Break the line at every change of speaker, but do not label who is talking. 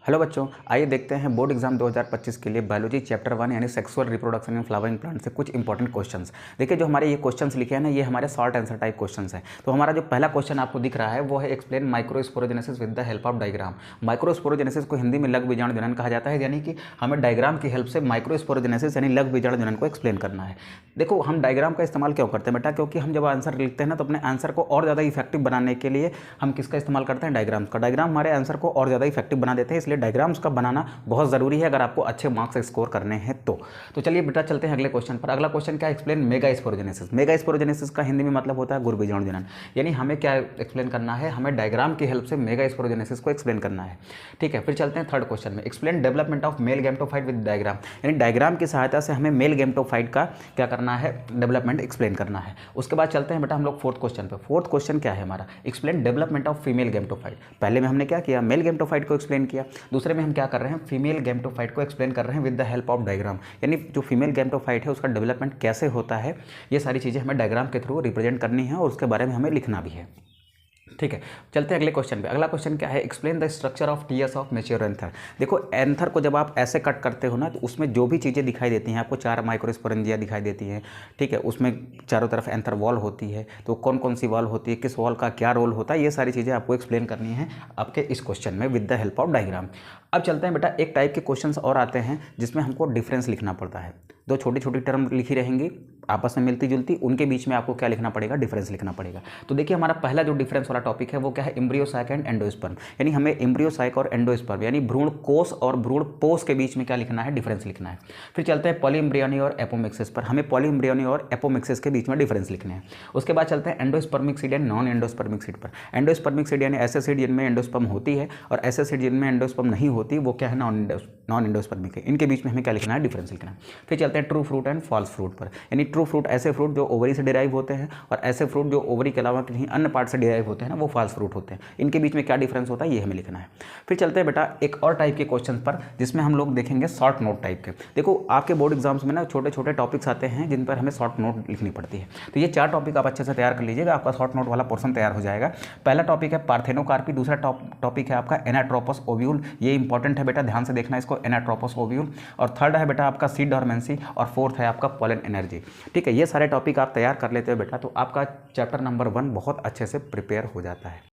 Hello बच्चों, आइए देखते हैं बोर्ड एग्जाम 2025 के लिए बायोलॉजी चैप्टर 1 यानी sexual reproduction in flowering plant से कुछ इंपॉर्टेंट क्वेश्चंस। देखिए, जो हमारे ये क्वेश्चंस लिखे हैं ना, ये हमारे शॉर्ट आंसर टाइप क्वेश्चंस हैं। तो हमारा जो पहला क्वेश्चन आपको दिख रहा है वो है explain microsporogenesis with the help of diagram. Microsporogenesis को हिंदी में लघु बीजाणु जनन कहा जाता है, यानी कि हमें डायग्राम की हेल्प से माइक्रोस्पोरोजेनेसिस यानी लघु बीजाणु जनन को एक्सप्लेन करना है। देखो, हम डायग्राम का इस्तेमाल क्यों करते हैं बेटा? क्योंकि हम जब आंसर लिखते हैं ना, तो अपने आंसर को और ज़्यादा इफेक्टिव बनाने के लिए हम किसका इस्तेमाल करते हैं? डायग्राम्स का। डायग्राम हमारे आंसर को और ज़्यादा इफेक्टिव बना देते हैं, इसलिए डायग्राम्स का बनाना बहुत ज़रूरी है अगर आपको अच्छे मार्क्स स्कोर करने हैं तो चलिए बेटा चलते हैं अगले क्वेश्चन पर। अगला क्वेश्चन क्या है? Explain megasporogenesis. मेगास्पोरोजेनेसिस का हिंदी में मतलब होता है गुरु बीजाणु जनन। यानी हमें क्या एक्सप्लेन करना है? हमें डायग्राम की हेल्प से मेगास्पोरोजेनेसिस को एक्सप्लेन करना है। ठीक है, फिर चलते हैं थर्ड क्वेश्चन में। Explain development of male gametophyte with diagram. यानी डायग्राम की सहायता से हमें मेल गैमेटोफाइट का क्या करना है? डेवलपमेंट एक्सप्लेन करना है। उसके बाद चलते हैं बेटा हम लोग फोर्थ क्वेश्चन पर। फोर्थ क्वेश्चन क्या है हमारा? Explain development of female gametophyte. पहले में हमने क्या किया? मेल गैमेटोफाइट को एक्सप्लेन किया। दूसरे में हम क्या कर रहे हैं? फीमेल गैमेटोफाइट को एक्सप्लेन कर रहे हैं with the help of diagram. यानी जो फीमेल गैमेटोफाइट है उसका डेवलपमेंट कैसे होता है, ये सारी चीज़ें हमें डायग्राम के थ्रू रिप्रेजेंट करनी है और उसके बारे में हमें लिखना भी है। ठीक है, चलते हैं अगले क्वेश्चन पे। अगला क्वेश्चन क्या है? Explain the structure of TS of mature anther. देखो, एंथर को जब आप ऐसे कट करते हो ना, तो उसमें जो भी चीज़ें दिखाई देती हैं आपको, 4 माइक्रोस्पोरेंजिया दिखाई देती हैं। ठीक है, उसमें चारों तरफ एंथर वॉल होती है, तो कौन कौन सी वॉल होती है, किस वॉल का क्या रोल होता है, ये सारी चीज़ें आपको एक्सप्लेन करनी है आपके इस क्वेश्चन में with the help of diagram. अब चलते हैं बेटा, एक टाइप के क्वेश्चन और आते हैं जिसमें हमको डिफरेंस लिखना पड़ता है। दो छोटी छोटी टर्म लिखी रहेंगी आपस में मिलती जुलती, उनके बीच में आपको क्या लिखना पड़ेगा? डिफरेंस लिखना पड़ेगा। तो देखिए, हमारा पहला जो डिफरेंस वाला टॉपिक है वो क्या है? एम्ब्रियोसाइक एंड एंडोस्पर्म। यानी हमें एम्ब्रियोसाइक और एंडोस्पर्म यानी भ्रूण कोष और भ्रूण पोष के बीच में क्या लिखना है? डिफरेंस लिखना है। फिर चलते हैं पॉलीएम्ब्रियोनी और एपोमिक्सिस पर। हमें पॉलीएम्ब्रियोनी और एपोमिक्सिस के बीच में डिफरेंस लिखने हैं। उसके बाद चलते हैं endospermic seed and non endospermic seed पर। एंडोस्पर्मिक सीड यानी ऐसे सीड जिनमें एंडोस्पर्म होती है, और ऐसे सीड जिनमें एंडोस्पर्म नहीं होती, वो क्या है? नॉन एंडोस्पर्मिक है। इनके बीच में हमें क्या लिखना है? डिफरेंस लिखना है। फिर चलते हैं true fruit and false fruit पर। यानी ट्रू फ्रूट ऐसे फ्रूट जो ओवरी से डिराइव होते हैं, और ऐसे फ्रूट जो ओवरी के अलावा किसी अन्य पार्ट से डिराइव होते हैं ना, वो फॉल्स फ्रूट होते हैं। इनके बीच में क्या डिफरेंस होता है, ये हमें लिखना है। फिर चलते हैं बेटा एक और टाइप के क्वेश्चन पर, जिसमें हम लोग देखेंगे शॉर्ट नोट टाइप के। देखो, आपके बोर्ड एग्जाम्स में ना छोटे छोटे टॉपिक्स आते हैं जिन पर हमें शॉर्ट नोट लिखनी पड़ती है। तो ये 4 टॉपिक आप अच्छे से तैयार कर लीजिएगा, आपका शॉर्ट नोट वाला पोर्शन तैयार हो जाएगा। पहला टॉपिक है पार्थेनोकार्पी। दूसरा टॉपिक है आपका एनाट्रोपस ओव्यूल। ये इंपॉर्टेंट है बेटा, ध्यान से देखना इसको, एनाट्रोपस ओव्यूल। और थर्ड है बेटा आपका सीड डॉर्मेंसी, और फोर्थ है आपका पोलन एनर्जी। ठीक है, ये सारे टॉपिक आप तैयार कर लेते हो बेटा, तो आपका चैप्टर नंबर 1 बहुत अच्छे से प्रिपेयर हो जाता है।